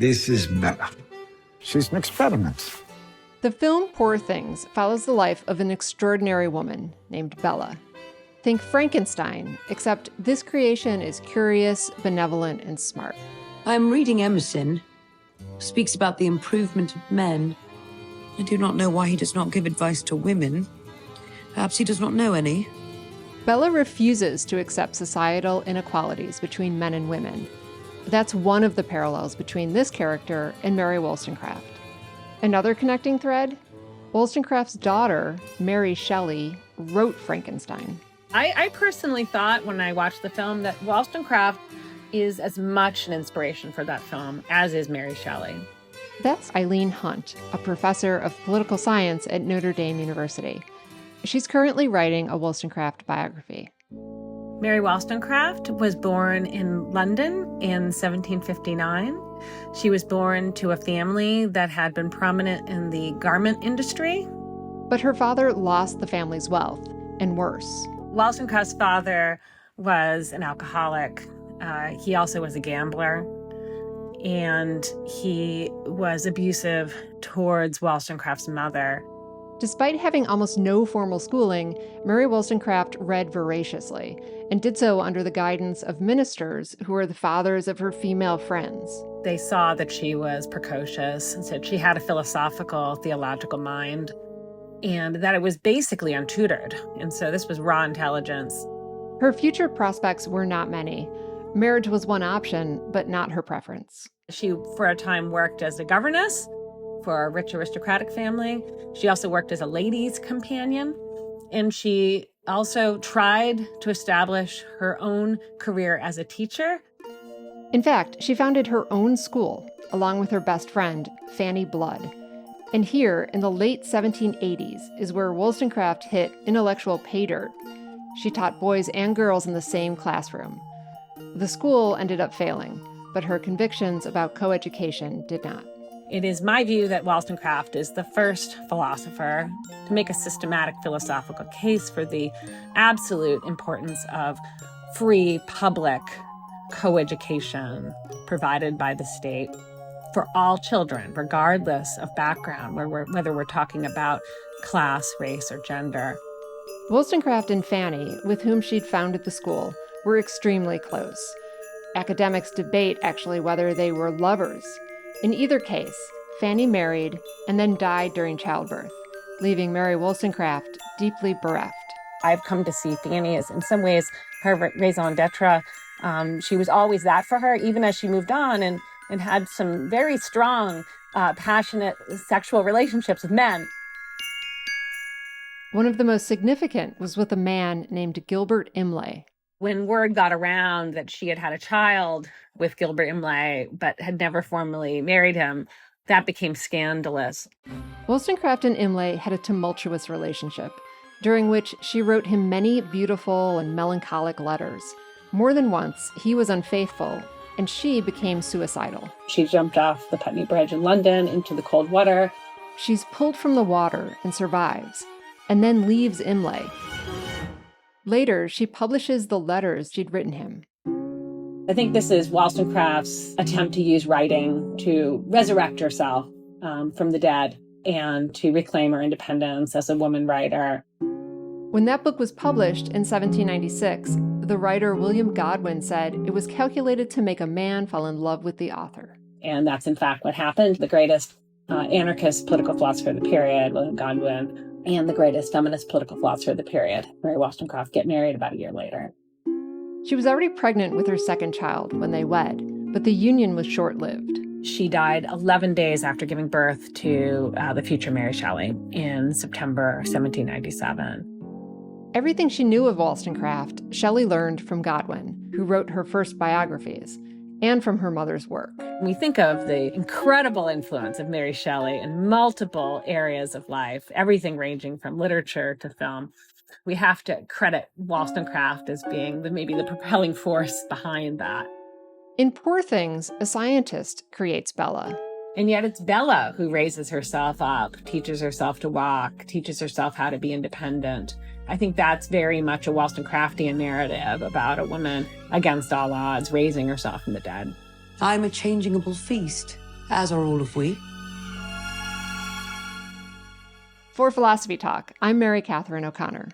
This is Bella. She's an experiment. The film Poor Things follows the life of an extraordinary woman named Bella. Think Frankenstein, except this creation is curious, benevolent, and smart. I'm reading Emerson. Speaks about the improvement of men. I do not know why he does not give advice to women. Perhaps he does not know any. Bella refuses to accept societal inequalities between men and women. That's one of the parallels between this character and Mary Wollstonecraft. Another connecting thread? Wollstonecraft's daughter, Mary Shelley, wrote Frankenstein. I personally thought when I watched the film that Wollstonecraft is as much an inspiration for that film as is Mary Shelley. That's Eileen Hunt, a professor of political science at Notre Dame University. She's currently writing a Wollstonecraft biography. Mary Wollstonecraft was born in London in 1759. She was born to a family that had been prominent in the garment industry. But her father lost the family's wealth, and worse. Wollstonecraft's father was an alcoholic. He also was a gambler, and he was abusive towards Wollstonecraft's mother. Despite having almost no formal schooling, Mary Wollstonecraft read voraciously and did so under the guidance of ministers who were the fathers of her female friends. They saw that she was precocious and said she had a philosophical, theological mind, and that it was basically untutored. And so this was raw intelligence. Her future prospects were not many. Marriage was one option, but not her preference. She, for a time, worked as a governess for a rich aristocratic family. She also worked as a lady's companion, and she also tried to establish her own career as a teacher. In fact, she founded her own school, along with her best friend, Fanny Blood. And here, in the late 1780s, is where Wollstonecraft hit intellectual pay dirt. She taught boys and girls in the same classroom. The school ended up failing, but her convictions about coeducation did not. It is my view that Wollstonecraft is the first philosopher to make a systematic philosophical case for the absolute importance of free public coeducation provided by the state for all children, regardless of background, whether we're talking about class, race, or gender. Wollstonecraft and Fanny, with whom she'd founded the school, were extremely close. Academics debate actually whether they were lovers. In either case, Fanny married and then died during childbirth, leaving Mary Wollstonecraft deeply bereft. I've come to see Fanny as, in some ways, her raison d'etre. She was always that for her, even as she moved on and had some very strong, passionate sexual relationships with men. One of the most significant was with a man named Gilbert Imlay. When word got around that she had had a child with Gilbert Imlay, but had never formally married him, that became scandalous. Wollstonecraft and Imlay had a tumultuous relationship, during which she wrote him many beautiful and melancholic letters. More than once, he was unfaithful, and she became suicidal. She jumped off the Putney Bridge in London into the cold water. She's pulled from the water and survives, and then leaves Imlay. Later, she publishes the letters she'd written him. I think this is Wollstonecraft's attempt to use writing to resurrect herself from the dead and to reclaim her independence as a woman writer. When that book was published in 1796, the writer William Godwin said it was calculated to make a man fall in love with the author. And that's in fact what happened. The greatest anarchist political philosopher of the period, William Godwin, and the greatest feminist political philosopher of the period, Mary Wollstonecraft, get married about a year later. She was already pregnant with her second child when they wed, but the union was short-lived. She died 11 days after giving birth to the future Mary Shelley in September 1797. Everything she knew of Wollstonecraft, Shelley learned from Godwin, who wrote her first biographies, and from her mother's work. We think of the incredible influence of Mary Shelley in multiple areas of life, everything ranging from literature to film. We have to credit Wollstonecraft as being maybe the propelling force behind that. In Poor Things, a scientist creates Bella. And yet it's Bella who raises herself up, teaches herself to walk, teaches herself how to be independent. I think that's very much a Wollstonecraftian narrative about a woman against all odds, raising herself from the dead. I'm a changeable feast. as are all of we. For Philosophy Talk, I'm Mary Catherine O'Connor.